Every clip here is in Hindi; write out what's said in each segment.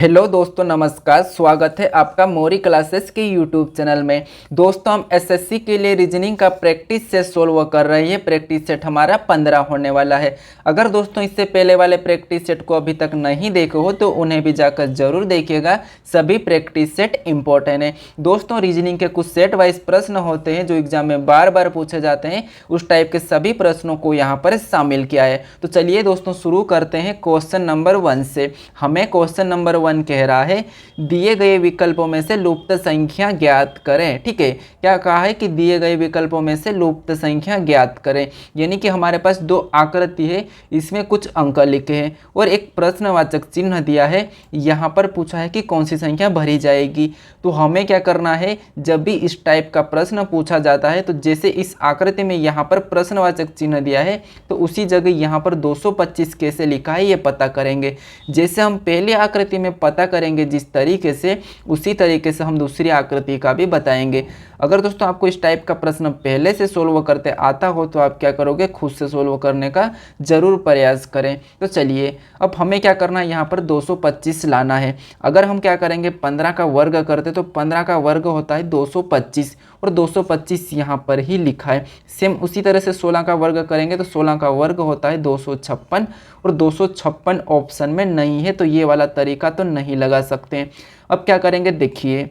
हेलो दोस्तों, नमस्कार। स्वागत है आपका मोरी क्लासेस के यूट्यूब चैनल में। दोस्तों, हम एसएससी के लिए रीजनिंग का प्रैक्टिस सेट सोल्व कर रहे हैं। प्रैक्टिस सेट हमारा 15 होने वाला है। अगर दोस्तों इससे पहले वाले प्रैक्टिस सेट को अभी तक नहीं देखे हो तो उन्हें भी जाकर जरूर देखिएगा। सभी प्रैक्टिस सेट इंपॉर्टेंट है। दोस्तों, रीजनिंग के कुछ सेट वाइज प्रश्न होते हैं जो एग्जाम में बार बार पूछे जाते हैं। उस टाइप के सभी प्रश्नों को यहाँ पर शामिल किया है। तो चलिए दोस्तों शुरू करते हैं क्वेश्चन नंबर 1 से। हमें क्वेश्चन नंबर 1 कह रहा है दिए गए विकल्पों में से लुप्त संख्या ज्ञात करें। ठीक है, क्या कहा है कि दिए गए विकल्पों में से लुप्त संख्या ज्ञात करें। यानी कि हमारे पास दो आकृति है, इसमें कुछ अंक लिखे हैं और एक प्रश्नवाचक चिन्ह दिया है। यहाँ पर पूछा है कि कौन सी संख्या भरी जाएगी। तो हमें क्या करना है, जब भी इस टाइप का प्रश्न पूछा जाता है तो जैसे इस आकृति में यहाँ पर प्रश्नवाचक चिन्ह दिया है तो उसी जगह यहाँ पर 225 कैसे लिखा है ये पता करेंगे। जैसे हम पहली आकृति में पता करेंगे जिस तरीके से, उसी तरीके से हम दूसरी आकृति का भी बताएंगे। अगर दोस्तों आपको इस टाइप का प्रश्न पहले से सोल्व करते आता हो तो आप क्या करोगे, खुद से सोल्व करने का जरूर प्रयास करें। तो चलिए अब हमें क्या करना है, यहाँ पर 225 लाना है। अगर हम क्या करेंगे, 15 का वर्ग करते तो 15 का वर्ग होता है 225 और 225 यहाँ पर ही लिखा है। सेम उसी तरह से 16 का वर्ग करेंगे तो 16 का वर्ग होता है 256 और 256 ऑप्शन में नहीं है तो ये वाला तरीका तो नहीं लगा सकते। अब क्या करेंगे, देखिए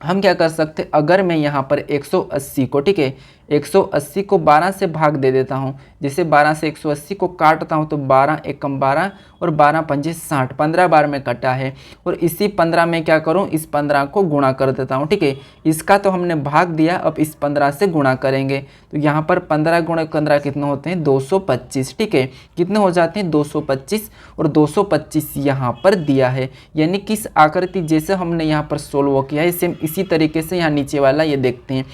हम क्या कर सकते, अगर मैं यहाँ पर 180 को, ठीक है, 180 को 12 से भाग दे देता हूँ। जैसे 12 से 180 को काटता हूँ तो 12 एकम 12 और 12 पंजे 60, 15 बार में कटा है। और इसी 15 में क्या करूँ, इस 15 को गुणा कर देता हूँ। ठीक है, इसका तो हमने भाग दिया, अब इस 15 से गुणा करेंगे तो यहाँ पर 15 गुणा 15 कितने होते हैं, 225। ठीक है, कितने हो जाते हैं, 225 और 225 यहाँ पर दिया है। यानी कि इस आकृति जैसे हमने यहाँ पर सोल्व किया है सेम इसी तरीके से यहाँ नीचे वाला ये देखते हैं।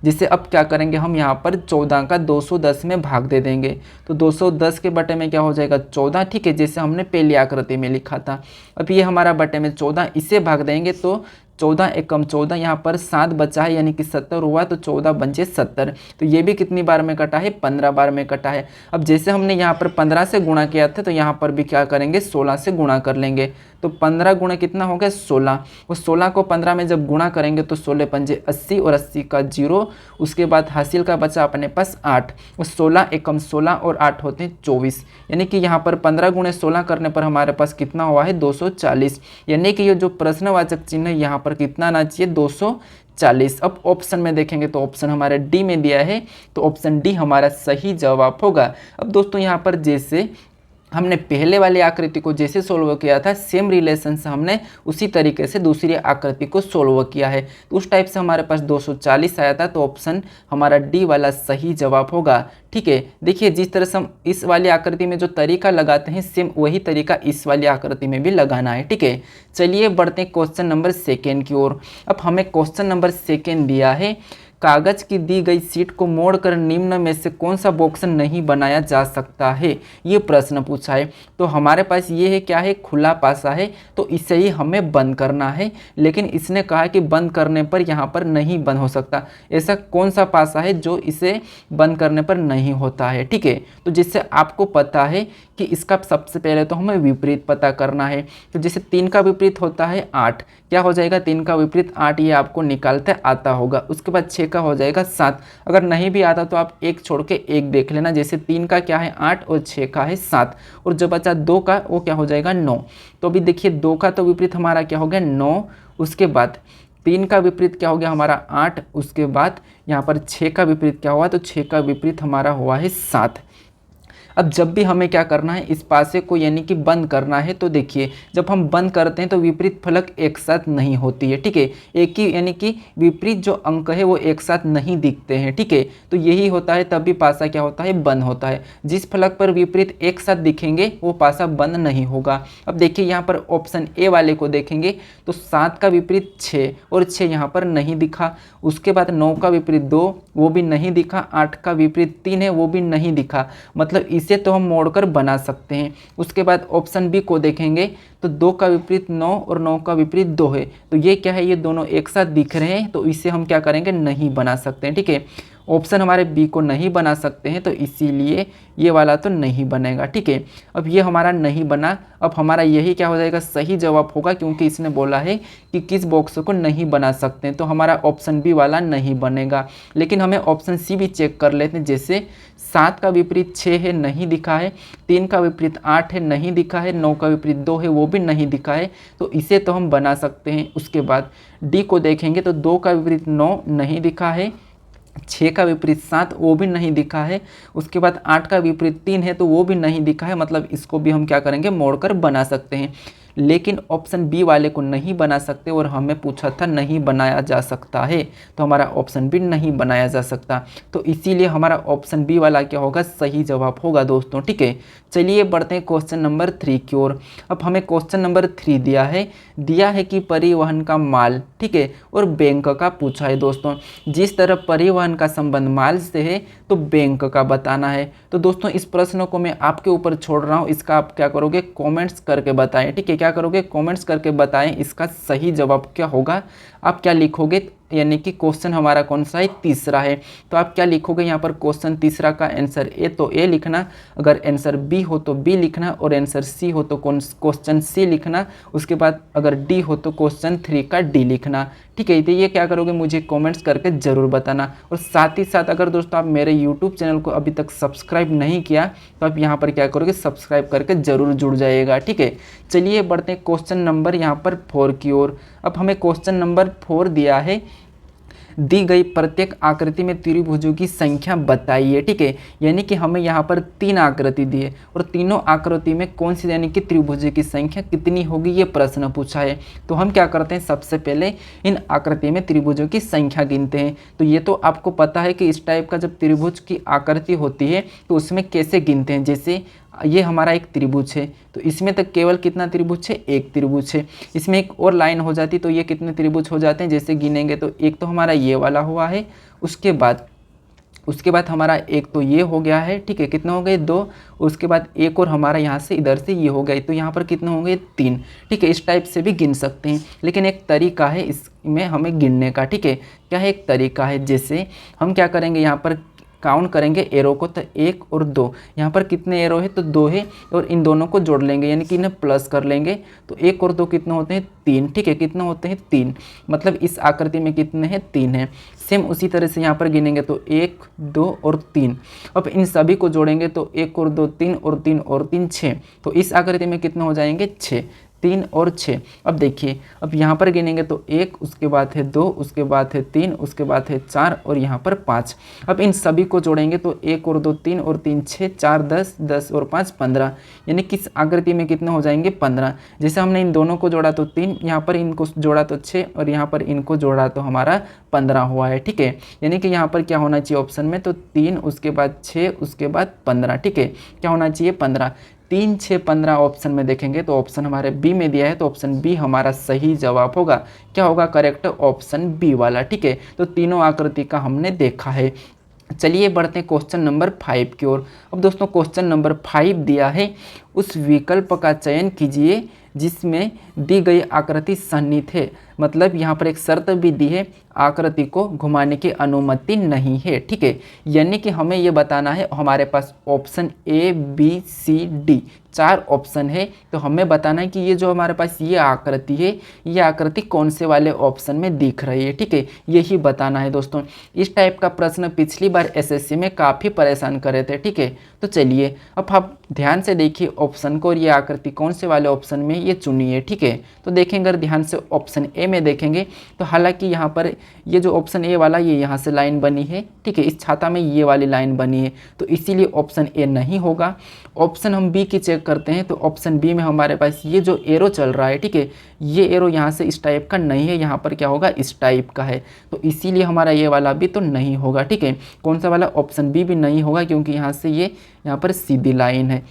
जिससे अब क्या करेंगे, हम यहाँ पर 14 का 210 में भाग दे देंगे तो 210 के बटे में क्या हो जाएगा, 14। ठीक है, जैसे हमने पहली आकृति में लिखा था। अब ये हमारा बटे में 14, इसे भाग देंगे तो 14 एकम 14, यहाँ पर 7 बचा है यानी कि 70 हुआ तो 14 पंजे 70। तो ये भी कितनी बार में कटा है, 15 बार में कटा है। अब जैसे हमने यहाँ पर 15 से गुणा किया था तो यहाँ पर भी क्या करेंगे, 16 से गुणा कर लेंगे तो 15 गुणा कितना हो गया, 16। और 16 को 15 में जब गुणा करेंगे तो 16 पंजे 80 और 80 का 0। उसके बाद हासिल का बचा अपने पास 8 और 16 एकम 16 और 8 होते हैं 24। यानी कि यहाँ पर 15 गुणे 16 करने पर हमारे पास कितना हुआ है, 240। यानी कि ये जो प्रश्नवाचक चिन्ह है यहाँ पर कितना आना चाहिए, 240। अब ऑप्शन में देखेंगे तो ऑप्शन हमारे डी में दिया है तो ऑप्शन डी हमारा सही जवाब होगा। अब दोस्तों यहाँ पर जैसे हमने पहले वाली आकृति को जैसे सोल्व किया था सेम रिलेशन से हमने उसी तरीके से दूसरी आकृति को सोल्व किया है। तो उस टाइप से हमारे पास 240 आया था तो ऑप्शन हमारा डी वाला सही जवाब होगा। ठीक है, देखिए जिस तरह से हम इस वाली आकृति में जो तरीका लगाते हैं सेम वही तरीका इस वाली आकृति में भी लगाना है। ठीक है, चलिए बढ़ते हैं क्वेश्चन नंबर 2 की ओर। अब हमें क्वेश्चन नंबर 2 दिया है, कागज की दी गई शीट को मोड़कर निम्न में से कौन सा बॉक्स नहीं बनाया जा सकता है, ये प्रश्न पूछा है। तो हमारे पास ये है, क्या है, खुला पासा है तो इसे ही हमें बंद करना है। लेकिन इसने कहा कि बंद करने पर यहाँ पर नहीं बंद हो सकता। ऐसा कौन सा पासा है जो इसे बंद करने पर नहीं होता है। ठीक है, तो जिससे आपको पता है कि इसका सबसे पहले तो हमें विपरीत पता करना है। तो जैसे 3 का विपरीत होता है 8, क्या हो जाएगा, 3 का विपरीत 8, ये आपको निकालते आता होगा। उसके बाद 6 का हो जाएगा 7। अगर नहीं भी आता तो आप एक छोड़ के एक देख लेना। जैसे 3 का क्या है 8 और 6 का है 7 और जो बचा 2 का वो क्या हो जाएगा 9। तो अभी देखिए 2 का तो विपरीत हमारा क्या हो गया 9, उसके बाद 3 का विपरीत क्या हो गया हमारा 8, उसके बाद यहाँ पर 6 का विपरीत क्या हुआ, तो 6 का विपरीत हमारा हुआ है 7। अब जब भी हमें क्या करना है, इस पासे को यानी कि बंद करना है तो देखिए जब हम बंद करते हैं तो विपरीत फलक एक साथ नहीं होती है। ठीक है, एक ही यानी कि विपरीत जो अंक है वो एक साथ नहीं दिखते हैं। ठीक है, तो यही होता है, तब भी पासा क्या होता है, बंद होता है। जिस फलक पर विपरीत एक साथ दिखेंगे वो पासा बंद नहीं होगा। अब देखिए यहाँ पर ऑप्शन ए वाले को देखेंगे तो 7 का विपरीत 6 और 6 यहाँ पर नहीं दिखा। उसके बाद 9 का विपरीत 2, वो भी नहीं दिखा। 8 का विपरीत 3 है, वो भी नहीं दिखा। मतलब इसे तो हम मोड़कर बना सकते हैं। उसके बाद ऑप्शन बी को देखेंगे तो 2 का विपरीत 9 और 9 का विपरीत 2 है, तो ये क्या है, ये दोनों एक साथ दिख रहे हैं तो इसे हम क्या करेंगे, नहीं बना सकते हैं। ठीक है, ऑप्शन हमारे बी को नहीं बना सकते हैं, तो इसीलिए ये वाला तो नहीं बनेगा। ठीक है, अब ये हमारा नहीं बना, अब हमारा यही क्या हो जाएगा, सही जवाब होगा, क्योंकि इसने बोला है कि किस बॉक्स को नहीं बना सकते हैं, तो हमारा ऑप्शन बी वाला नहीं बनेगा। लेकिन हमें ऑप्शन सी भी चेक कर लेते हैं। जैसे 7 का विपरीत 6 है, नहीं दिखा है, 3 का विपरीत 8 है, नहीं दिखा है, 9 का विपरीत 2 है, वो भी नहीं दिखा है, तो इसे तो हम बना सकते हैं। उसके बाद डी को देखेंगे तो 2 का विपरीत 9 नहीं दिखा है, 6 का विपरीत 7 वो भी नहीं दिखा है, उसके बाद 8 का विपरीत 3 है तो वो भी नहीं दिखा है, मतलब इसको भी हम क्या करेंगे, मोड़कर बना सकते हैं। लेकिन ऑप्शन बी वाले को नहीं बना सकते, और हमें पूछा था नहीं बनाया जा सकता है, तो हमारा ऑप्शन बी नहीं बनाया जा सकता, तो इसीलिए हमारा ऑप्शन बी वाला क्या होगा, सही जवाब होगा दोस्तों। ठीक है, चलिए बढ़ते हैं क्वेश्चन नंबर 3 की ओर। अब हमें क्वेश्चन नंबर 3 दिया है कि परिवहन का माल, ठीक है, और बैंक का पूछा है दोस्तों। जिस तरह परिवहन का संबंध माल से है तो बैंक का बताना है। तो दोस्तों इस प्रश्न को मैं आपके ऊपर छोड़ रहा हूँ, इसका आप क्या करोगे, कमेंट्स करके बताएं। ठीक है, क्या करोगे, कमेंट्स करके बताएं इसका सही जवाब क्या होगा। आप क्या लिखोगे, यानी कि क्वेश्चन हमारा कौन सा है, तीसरा है, तो आप क्या लिखोगे यहाँ पर, क्वेश्चन तीसरा का आंसर ए तो ए लिखना, अगर आंसर बी हो तो बी लिखना, और आंसर सी हो तो क्वेश्चन सी लिखना, उसके बाद अगर डी हो तो क्वेश्चन 3 का डी लिखना। ठीक है, तो ये क्या करोगे, मुझे कमेंट्स करके ज़रूर बताना। और साथ ही साथ अगर दोस्तों आप मेरे यूट्यूब चैनल को अभी तक सब्सक्राइब नहीं किया तो आप यहाँ पर क्या करोगे, सब्सक्राइब करके ज़रूर जुड़ जाइएगा। ठीक है, चलिए बढ़ते हैं क्वेश्चन नंबर यहाँ पर 4 की ओर। अब हमें क्वेश्चन नंबर 4 दिया है, दी गई प्रत्येक आकृति में त्रिभुजों की संख्या बताइए। ठीक है, यानी कि हमें यहाँ पर 3 आकृति दी है, और तीनों आकृति में कौन सी यानी कि त्रिभुजों की संख्या कितनी होगी, ये प्रश्न पूछा है। तो हम क्या करते हैं, सबसे पहले इन आकृति में त्रिभुजों की संख्या गिनते हैं। तो ये तो आपको पता है कि इस टाइप का जब त्रिभुज की आकृति होती है तो उसमें कैसे गिनते हैं। जैसे ये हमारा एक त्रिभुज है, तो इसमें तक केवल कितना त्रिभुज है, एक त्रिभुज है। इसमें एक और लाइन हो जाती तो ये कितने त्रिभुज हो जाते हैं, जैसे गिनेंगे तो एक तो हमारा ये वाला हुआ है, उसके बाद हमारा एक तो ये हो गया है। ठीक है, कितने हो गए, 2, उसके बाद एक और हमारा यहाँ से इधर से ये हो गए, तो यहाँ पर कितने होंगे, 3। ठीक है, इस टाइप से भी गिन सकते हैं, लेकिन एक तरीका है इसमें हमें गिनने का। ठीक है, क्या है, एक तरीका है। जैसे हम क्या करेंगे, यहाँ पर काउंट करेंगे एरो को, तो 1 और 2, यहाँ पर कितने एरो है, तो 2 है, और इन दोनों को जोड़ लेंगे, यानी कि इन्हें प्लस कर लेंगे, तो 1 और 2 कितने होते हैं, 3। ठीक है, कितने होते हैं, 3, मतलब इस आकृति में कितने हैं, 3 हैं। सेम उसी तरह से यहाँ पर गिनेंगे तो 1, 2 और 3। अब इन सभी को जोड़ेंगे तो 1 और 2 3 और 3 और 3 6, तो इस आकृति में कितने हो जाएंगे, 6, 3 और 6। अब देखिए, अब यहाँ पर गिनेंगे तो 1, उसके बाद है 2, उसके बाद है 3, उसके बाद है 4 और यहाँ पर 5। अब इन सभी को जोड़ेंगे तो 1 और 2 3 और 3 6, 4 10, 10 और 5 15, यानी किस आकृति में कितने हो जाएंगे, 15। जैसे हमने इन दोनों को जोड़ा तो 3, यहाँ पर इनको जोड़ा तो 6, और यहाँ पर इनको जोड़ा तो हमारा 15 हुआ है। ठीक है, यानी कि यहाँ पर क्या होना चाहिए ऑप्शन में, तो 3, उसके बाद 6, उसके बाद 15। ठीक है, क्या होना चाहिए, 15। 3, 6, 15 ऑप्शन में देखेंगे तो ऑप्शन हमारे बी में दिया है, तो ऑप्शन बी हमारा सही जवाब होगा। क्या होगा, करेक्ट ऑप्शन बी वाला। ठीक है, तो तीनों आकृति का हमने देखा है। चलिए बढ़ते हैं क्वेश्चन नंबर 5 की ओर। अब दोस्तों क्वेश्चन नंबर 5 दिया है, उस विकल्प का चयन कीजिए जिसमें दी गई आकृति सन्निहित है। मतलब यहाँ पर एक शर्त भी दी है, आकृति को घुमाने की अनुमति नहीं है। ठीक है, यानी कि हमें ये बताना है, हमारे पास option A B C D 4 option है, तो हमें बताना है कि ये जो हमारे पास ये आकृति है, ये आकृति कौन से वाले ऑप्शन में दिख रही है। ठीक है, यही बताना है दोस्तों। इस टाइप का प्रश्न पिछली बार एसएससी में काफ़ी परेशान कर रहे थे। ठीक है, तो चलिए अब आप ध्यान से देखिए ऑप्शन को, और ये आकृति कौन से वाले ऑप्शन में ये चुनिए। ठीक है, तो देखेंगे, अगर ध्यान से ऑप्शन ए में देखेंगे तो हालांकि यहाँ पर ये जो ऑप्शन ए वाला, ये यहाँ से लाइन बनी है। ठीक है, इस छाता में ये वाली लाइन बनी है, तो इसीलिए ऑप्शन ए नहीं होगा। ऑप्शन हम बी की चेक करते हैं, तो ऑप्शन बी में हमारे पास ये जो एरो चल रहा है, ठीक है, ये एरो यहाँ से इस टाइप का नहीं है, यहाँ पर क्या होगा, इस टाइप का है, तो इसीलिए हमारा ये वाला भी तो नहीं होगा। ठीक है, कौन सा वाला, ऑप्शन बी भी नहीं होगा, क्योंकि यहाँ से ये यहाँ पर सीधी लाइन है।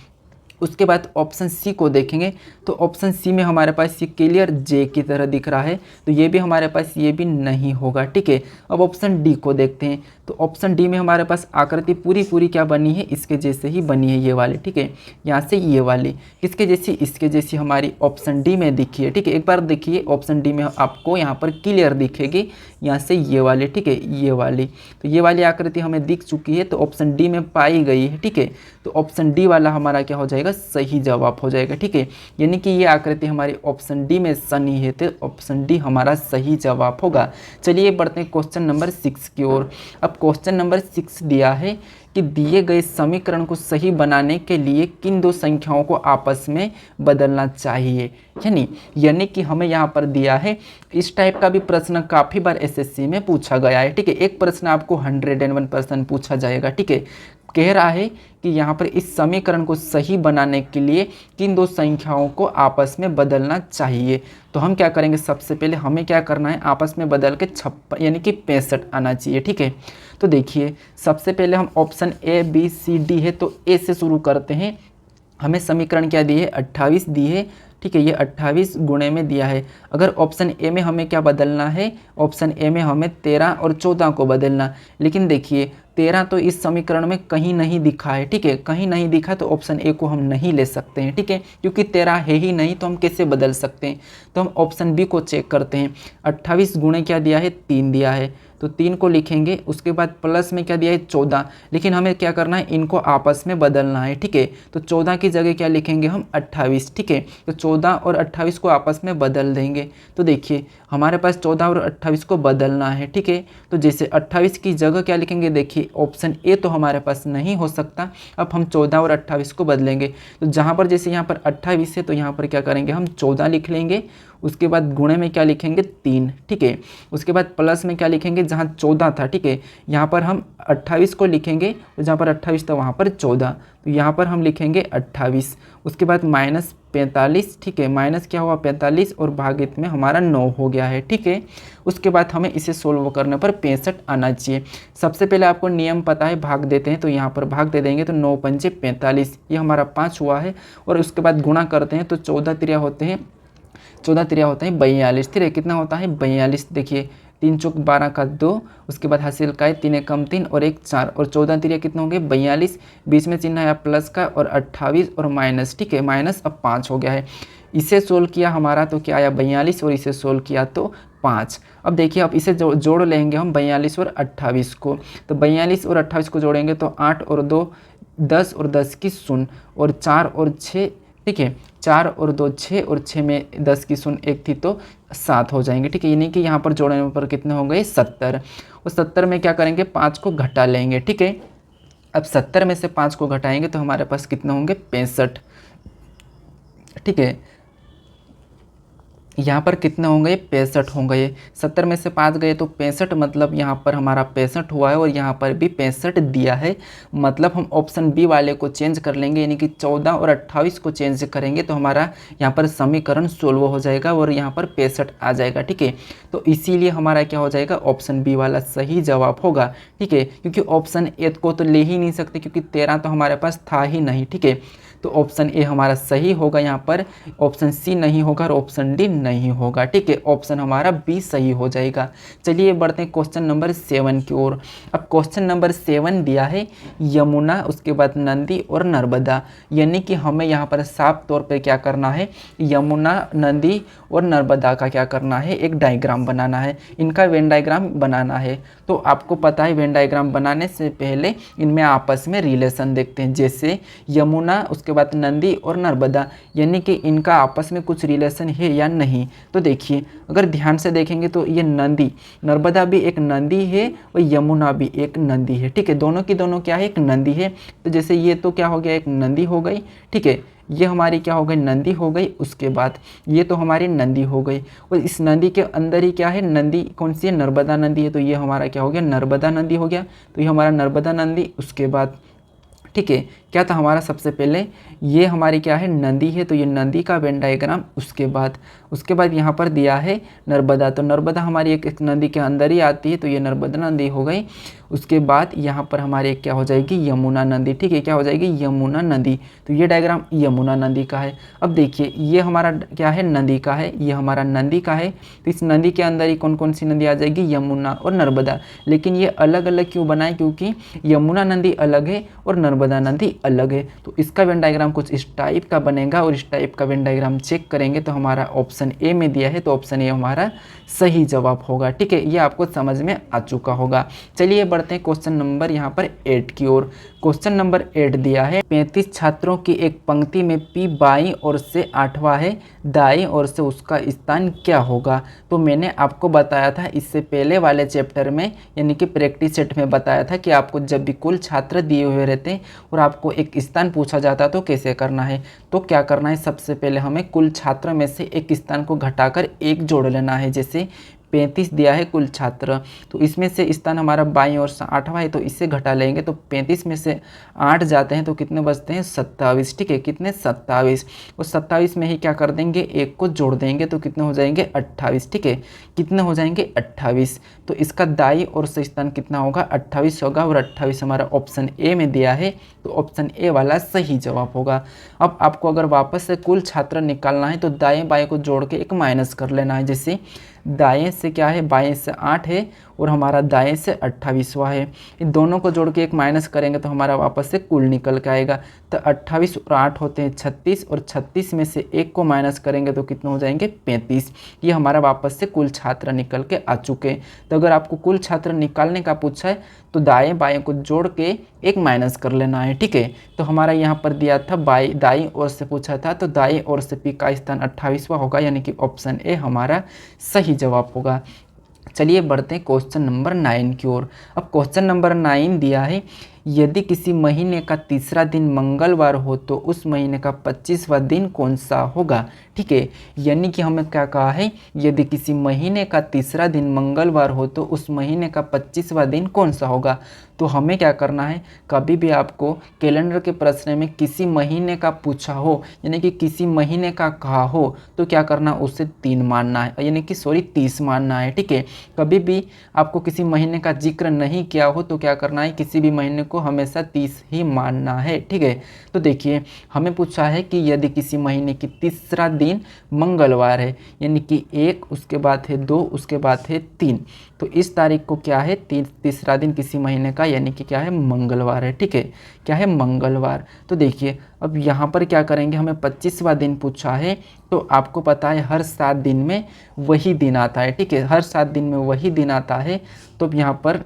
उसके बाद ऑप्शन सी को देखेंगे तो ऑप्शन सी में हमारे पास ये क्लियर जे की तरह दिख रहा है, तो ये भी हमारे पास ये भी नहीं होगा, ठीक है। अब ऑप्शन डी को देखते हैं, तो ऑप्शन डी में हमारे पास आकृति पूरी पूरी क्या बनी है, इसके जैसे ही बनी है ये वाली, ठीक है। यहाँ से ये वाली किसके जैसी, इसके जैसी हमारी ऑप्शन डी में दिखी है, ठीक है। एक बार देखिए ऑप्शन डी में आपको यहाँ पर क्लियर दिखेगी, यहाँ से ये वाली, ठीक है, ये वाली, तो ये वाली आकृति हमें दिख चुकी है, तो ऑप्शन डी में पाई गई है, ठीक है। तो ऑप्शन डी वाला हमारा क्या हो जाएगा, सही जवाब हो जाएगा, ठीक है। यानी कि ये आकृति हमारी ऑप्शन डी में सनी है, तो ऑप्शन डी हमारा सही जवाब होगा। चलिए बढ़ते हैं क्वेश्चन नंबर 6 की ओर। अब क्वेश्चन नंबर 6 दिया है कि दिए गए समीकरण को सही बनाने के लिए किन दो संख्याओं को आपस में बदलना चाहिए। यानी कि हमें यहाँ पर दिया है, इस टाइप का भी प्रश्न काफ़ी बार एसएससी में पूछा गया है, ठीक है। एक प्रश्न आपको 101% पूछा जाएगा, ठीक है। कह रहा है कि यहाँ पर इस समीकरण को सही बनाने के लिए किन दो संख्याओं को आपस में बदलना चाहिए। तो हम क्या करेंगे, सबसे पहले हमें क्या करना है, आपस में बदल के 56 यानी कि 65 आना चाहिए, ठीक है। तो देखिए सबसे पहले हम option A B C D है, तो ए से शुरू करते हैं। हमें समीकरण क्या दी है, 28 दी है, ठीक है। ये 28 गुणे में दिया है। अगर ऑप्शन ए में हमें क्या बदलना है, ऑप्शन ए में हमें 13 और 14 को बदलना, लेकिन देखिए 13 तो इस समीकरण में कहीं नहीं दिखा है, ठीक है। कहीं नहीं दिखा तो ऑप्शन ए को हम नहीं ले सकते हैं, ठीक है, क्योंकि 13 है ही नहीं, तो हम कैसे बदल सकते हैं। तो हम ऑप्शन बी को चेक करते हैं। 28 गुणे क्या दिया है, 3 दिया है, तो 3 को लिखेंगे। उसके बाद प्लस में क्या दिया है, 14, लेकिन हमें क्या करना है, इनको आपस में बदलना है, ठीक है। तो 14 की जगह क्या लिखेंगे हम, 28, ठीक है। तो 14 और 28 को आपस में बदल देंगे। तो देखिए हमारे पास 14 और 28 को बदलना है, ठीक है। तो जैसे 28 की जगह क्या लिखेंगे, देखिए ऑप्शन ए तो हमारे पास नहीं हो सकता। अब हम 14 और 28 को बदलेंगे, तो जहाँ पर जैसे यहाँ पर 28 है, तो यहाँ पर क्या करेंगे, हम 14 लिख लेंगे। उसके बाद गुणे में क्या लिखेंगे, 3, ठीक है। उसके बाद प्लस में क्या लिखेंगे, जहाँ 14 था, ठीक है, यहाँ पर हम 28 को लिखेंगे, तो जहाँ पर 28 था वहाँ पर 14, तो यहाँ पर हम लिखेंगे 28। उसके बाद माइनस 45, ठीक है, माइनस क्या हुआ 45 और भागित में हमारा 9 हो गया है, ठीक है। उसके बाद हमें इसे सोल्व करने पर 65 आना चाहिए। सबसे पहले आपको नियम पता है, भाग देते हैं, तो यहाँ पर भाग दे देंगे, तो 9 पंजे 45, ये हमारा 5 हुआ है। और उसके बाद गुणा करते हैं, तो 14 त्रिया होते हैं 42, ठीक है। कितना होता है 42, देखिए 3 चौक 12 का 2, उसके बाद हासिल का है 3 एकम 3 और 1 4, और 14 त्रिया कितना हो गए 42, बीच में चिन्ह है प्लस का, और 28 और माइनस, ठीक है, माइनस अब 5 हो गया है। इसे सोल्व किया हमारा तो क्या आया 42, और इसे सोल्व किया तो 5। अब देखिए अब इसे जोड़ लेंगे हम 42 और 28 को, तो 42 और 28 को जोड़ेंगे तो 8 और 2 10, और 10 की 0, और 4 और 6, ठीक है, 4 और 2 6, और 6 में 10 की 0 1 थी तो 7 हो जाएंगे, ठीक है। यानी कि यहाँ पर जोड़ने पर कितने हो गए 70, और 70 में क्या करेंगे 5 को घटा लेंगे, ठीक है। अब 70 में से 5 को घटाएंगे तो हमारे पास कितने होंगे 65, ठीक है। यहाँ पर कितने होंगे 65 होंगे। 70 में से 5 गए तो 65, मतलब यहाँ पर हमारा 65 हुआ है, और यहाँ पर भी 65 दिया है। मतलब हम ऑप्शन बी वाले को चेंज कर लेंगे, यानी कि 14 और 28 को चेंज करेंगे तो हमारा यहाँ पर समीकरण सोल्व हो जाएगा, और यहाँ पर 65 आ जाएगा, ठीक है। तो इसीलिए हमारा क्या हो जाएगा, ऑप्शन बी वाला सही जवाब होगा, ठीक है। क्योंकि ऑप्शन ए को तो ले ही नहीं सकते, क्योंकि 13 तो हमारे पास था ही नहीं, ठीक है। तो ऑप्शन ए हमारा सही होगा, यहाँ पर ऑप्शन सी नहीं होगा और ऑप्शन डी नहीं होगा, ठीक है। ऑप्शन हमारा बी सही हो जाएगा। चलिए बढ़ते हैं क्वेश्चन नंबर 7 की ओर। अब क्वेश्चन नंबर 7 दिया है यमुना, उसके बाद नंदी और नर्मदा, यानी कि हमें यहाँ पर साफ तौर पे क्या करना है, यमुना, नदी और नर्मदा का क्या करना है, एक डायग्राम बनाना है, इनका वेन डायग्राम बनाना है। तो आपको पता है वेन डायग्राम बनाने से पहले इनमें आपस में रिलेशन देखते हैं, जैसे यमुना, उसके बाद नंदी और नर्मदा, यानी कि इनका आपस में कुछ रिलेशन है या नहीं। तो देखिए अगर ध्यान से देखेंगे तो ये नदी, नर्मदा भी एक नदी है और यमुना भी एक नदी है, ठीक है। दोनों की दोनों क्या है, एक नदी है। तो जैसे ये तो क्या हो गया, एक नदी हो गई, ठीक है, ये हमारी क्या हो गई, नदी हो गई। उसके बाद ये तो हमारी नदी हो गई, और इस नदी के अंदर ही क्या है, नदी कौन सी है, नर्मदा नदी है। तो ये हमारा क्या हो गया, नर्मदा नदी हो गया, तो ये हमारा नर्मदा नदी। उसके बाद ठीक है, क्या था हमारा, सबसे पहले ये हमारी क्या है, नदी है, तो ये नदी का वेन डायग्राम। उसके बाद यहाँ पर दिया है नर्मदा, तो नर्मदा हमारी एक नदी के अंदर ही आती है, तो ये नर्मदा नदी हो गई। उसके बाद यहाँ पर हमारी एक क्या हो जाएगी, यमुना नदी। ठीक है, क्या हो जाएगी, यमुना नदी। तो ये डायग्राम यमुना नदी का है। अब देखिए ये हमारा क्या है, नदी का है, ये हमारा नदी का है। तो इस नदी के अंदर ही कौन कौन सी नदी आ जाएगी, यमुना और नर्मदा। लेकिन ये अलग अलग क्यों बनाए, क्योंकि यमुना नदी अलग है और नर्मदा नदी अलग है। तो इसका वेन डायग्राम कुछ इस टाइप का बनेगा, और इस टाइप का वेन डायग्राम चेक करेंगे तो हमारा ऑप्शन ए में दिया है, तो ऑप्शन ए हमारा सही जवाब होगा। ठीक है, ये आपको समझ में आ चुका होगा। चलिए बढ़ते हैं क्वेश्चन नंबर यहाँ पर 8 की ओर। क्वेश्चन नंबर 8 दिया है, 35 छात्रों की एक पंक्ति में पी बाईं ओर से 8वां है, दाईं ओर से उसका स्थान क्या होगा। तो मैंने आपको बताया था इससे पहले वाले चैप्टर में, यानी कि प्रैक्टिस सेट में बताया था कि आपको जब भी कुल छात्र दिए हुए रहते हैं और आपको एक स्थान पूछा जाता तो कैसे करना है। तो क्या करना है, सबसे पहले हमें कुल छात्र में से एक स्थान को घटाकर एक जोड़ लेना है। जैसे 35 दिया है कुल छात्र, तो इसमें से स्थान हमारा बाईं ओर से 8वां है, तो इससे घटा लेंगे तो 35 में से 8 जाते हैं तो कितने बचते हैं, 27। ठीक है, कितने, 27। और 27 में ही क्या कर देंगे, एक को जोड़ देंगे तो कितने हो जाएंगे, 28। ठीक है, कितने हो जाएंगे, 28। तो इसका दाईं ओर से स्थान कितना होगा, 28 होगा, और 28 हमारा ऑप्शन ए में दिया है, तो ऑप्शन ए वाला सही जवाब होगा। अब आपको अगर वापस से कुल छात्र निकालना है तो दाएं बाएं को जोड़ के एक माइनस कर लेना है। जैसे दाएं से क्या है, बाएं से 8 है और हमारा दाएं से 28वां है, इन दोनों को जोड़ के एक माइनस करेंगे तो हमारा वापस से कुल निकल के आएगा। तो 28 और 8 होते हैं 36, और 36 में से एक को माइनस करेंगे तो कितने हो जाएंगे, 35। ये हमारा वापस से कुल छात्र निकल के आ चुके हैं। तो अगर आपको कुल छात्र निकालने का पूछा है तो दाएं बाएं को जोड़ के एक माइनस कर लेना है। ठीक है, तो हमारा यहाँ पर दिया था दाईं ओर से पूछा था, तो दाईं ओर से पी का स्थान 28वां होगा, यानी कि ऑप्शन ए हमारा सही जवाब होगा। चलिए बढ़ते हैं क्वेश्चन नंबर 9 की ओर। अब क्वेश्चन नंबर 9 दिया है, यदि किसी महीने का तीसरा दिन मंगलवार हो तो उस महीने का 25वां दिन कौन सा होगा। ठीक है, यानी कि हमें क्या कहा है, यदि किसी महीने का तीसरा दिन मंगलवार हो तो उस महीने का 25वां दिन कौन सा होगा। तो हमें क्या करना है, कभी भी आपको कैलेंडर के प्रश्न में किसी महीने का पूछा हो, यानी कि किसी महीने का कहा हो, तो क्या करना, उससे 3 मानना है, यानी कि 30 मानना है। ठीक है, कभी भी आपको किसी महीने का जिक्र नहीं किया हो तो क्या करना है, किसी भी महीने को हमेशा 30 ही मानना है। ठीक है, तो देखिए हमें पूछा है कि यदि किसी महीने की तीसरा दिन मंगलवार है, यानी कि 1, उसके बाद है 2, उसके बाद है 3, तो इस तारीख को क्या है, तीसरा दिन किसी महीने का, यानी कि क्या है, मंगलवार है। ठीक है, क्या है, मंगलवार। तो देखिए अब यहाँ पर क्या करेंगे, हमें 25वां दिन पूछा है, तो आपको पता है हर 7 दिन में वही दिन आता है। ठीक है, हर 7 दिन में वही दिन आता है। तो यहाँ पर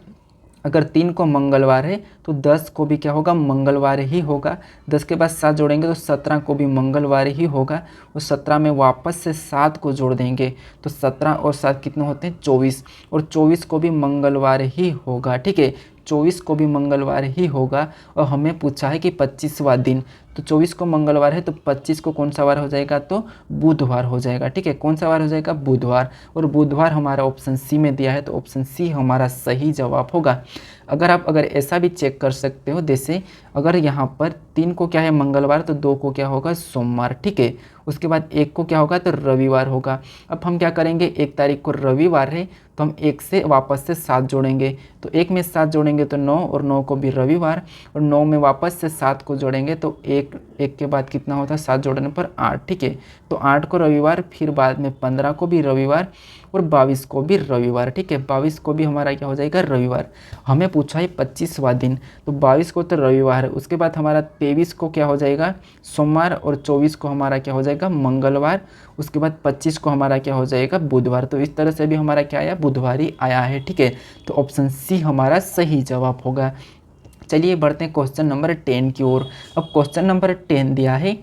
अगर 3 को मंगलवार है तो 10 को भी क्या होगा, मंगलवार ही होगा। 10 के बाद 7 जोड़ेंगे तो 17 को भी मंगलवार ही होगा, और 17 में वापस से 7 को जोड़ देंगे तो 17 और 7 कितने होते हैं, 24, और 24 को भी मंगलवार ही होगा। ठीक है, 24 को भी मंगलवार ही होगा। और हमें पूछा है कि 25वां दिन, तो 24 को मंगलवार है तो 25 को कौन सा वार हो जाएगा, तो बुधवार हो जाएगा। ठीक है, कौन सा वार हो जाएगा, बुधवार, और बुधवार हमारा ऑप्शन सी में दिया है, तो ऑप्शन सी हमारा सही जवाब होगा। अगर ऐसा भी चेक कर सकते हो, जैसे अगर यहाँ पर 3 को क्या है, मंगलवार, तो 2 को क्या होगा, सोमवार। ठीक है, उसके बाद 1 को क्या होगा, तो रविवार होगा। अब हम क्या करेंगे, 1 तारीख को रविवार है तो हम 1 से वापस से 7 जोड़ेंगे, तो 1 में 7 जोड़ेंगे तो 9, और 9 को भी रविवार, और 9 में वापस से 7 को जोड़ेंगे तो 1 के बाद कितना होता है, 7 जोड़ने पर 8। ठीक है, तो 8 को रविवार, फिर बाद में 15 को भी रविवार, और 22 को भी रविवार। ठीक है, 22 को भी हमारा क्या हो जाएगा, रविवार। हमें पूछा है 25वां दिन, तो 22 को तो रविवार है, उसके बाद हमारा 23 को क्या हो जाएगा, सोमवार, और 24 को हमारा क्या हो जाएगा, मंगलवार, उसके बाद 25 को हमारा क्या हो जाएगा, बुधवार। तो इस तरह से भी हमारा क्या आया, बुधवार ही आया है। ठीक है, तो ऑप्शन सी हमारा सही जवाब होगा। चलिए बढ़ते हैं क्वेश्चन नंबर 10 की ओर। अब क्वेश्चन नंबर 10 दिया है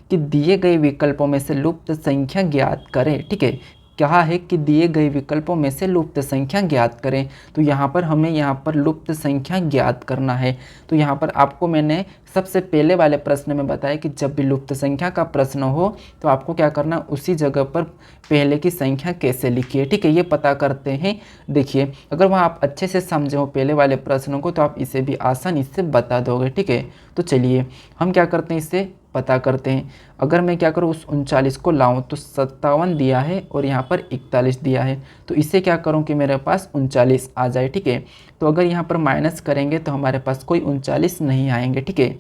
कि दिए गए विकल्पों में से लुप्त संख्या ज्ञात करें। ठीक है, क्या है कि दिए गए विकल्पों में से लुप्त संख्या ज्ञात करें। तो यहाँ पर हमें यहाँ पर लुप्त संख्या ज्ञात करना है। तो यहाँ पर आपको मैंने सबसे पहले वाले प्रश्न में बताया कि जब भी लुप्त संख्या का प्रश्न हो तो आपको क्या करना, उसी जगह पर पहले की संख्या कैसे लिखी है, ठीक है, ये पता करते हैं। देखिए अगर वहाँ आप अच्छे से समझे हो पहले वाले प्रश्नों को तो आप इसे भी आसानी से बता दोगे, ठीक है। तो चलिए हम क्या करते हैं, इसे पता करते हैं। अगर मैं क्या करूँ, उस 39 को लाऊं तो 57 दिया है और यहाँ पर 41 दिया है, तो इसे क्या करूँ कि मेरे पास 39 आ जाए, ठीक है। तो अगर यहाँ पर माइनस करेंगे तो हमारे पास कोई 39 नहीं आएंगे, ठीक है।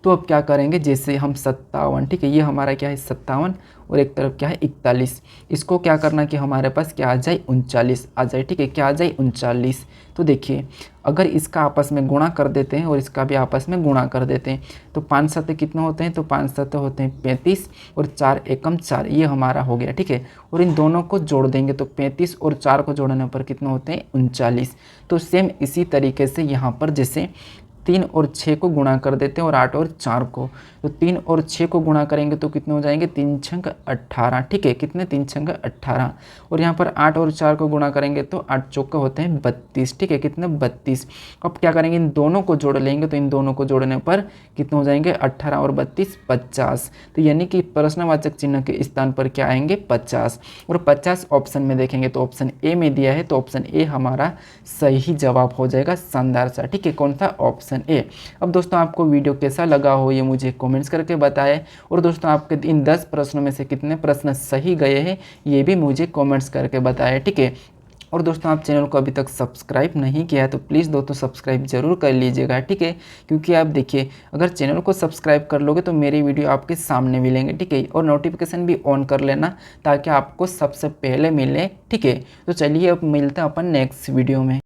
तो अब क्या करेंगे, जैसे हम 57, ठीक है, ये हमारा क्या है 57 और एक तरफ क्या है 41, इसको क्या करना कि हमारे पास क्या आ जाए 39 आ जाए, ठीक है, क्या आ जाए 39। तो देखिए अगर इसका आपस में गुणा कर देते हैं और इसका भी आपस में गुणा कर देते हैं तो 5 सत्ते कितने होते हैं, तो 5 सत्ते होते हैं 35 और 4 एकम 4, ये हमारा हो गया, ठीक है। और इन दोनों को जोड़ देंगे तो 35 और 4 को जोड़ने पर कितने होते हैं 39। तो सेम इसी तरीके से यहाँ पर जैसे 3 और 6 को गुणा कर देते हैं और 8 और 4 को, तो 3 और 6 को गुणा करेंगे तो कितने हो जाएंगे 3 छंग 18, ठीक है, कितने 3 छंग 18। और यहाँ पर 8 और 4 को गुणा करेंगे तो 8 चौके होते हैं 32, ठीक है, कितने 32। अब क्या करेंगे, इन दोनों को जोड़ लेंगे तो इन दोनों को जोड़ने पर कितने हो जाएंगे 18 और 32 50। तो यानी कि प्रश्नवाचक चिन्ह के स्थान पर क्या आएंगे 50। और 50 ऑप्शन में देखेंगे तो ऑप्शन ए में दिया है, तो ऑप्शन ए हमारा सही जवाब हो जाएगा, शानदार सा, ठीक है, कौन सा ऑप्शन ए। अब दोस्तों आपको वीडियो कैसा लगा हो ये मुझे कमेंट्स करके बताएं, और दोस्तों आपके इन 10 प्रश्नों में से कितने प्रश्न सही गए हैं ये भी मुझे कमेंट्स करके बताएं, ठीक है। और दोस्तों आप चैनल को अभी तक सब्सक्राइब नहीं किया है तो प्लीज़ दोस्तों सब्सक्राइब जरूर कर लीजिएगा, ठीक है, क्योंकि आप देखिए अगर चैनल को सब्सक्राइब कर लोगे तो मेरी वीडियो आपके सामने मिलेंगे, ठीक है, और नोटिफिकेशन भी ऑन कर लेना ताकि आपको सबसे पहले मिले, ठीक है। तो चलिए अब मिलते हैं अपन नेक्स्ट वीडियो में।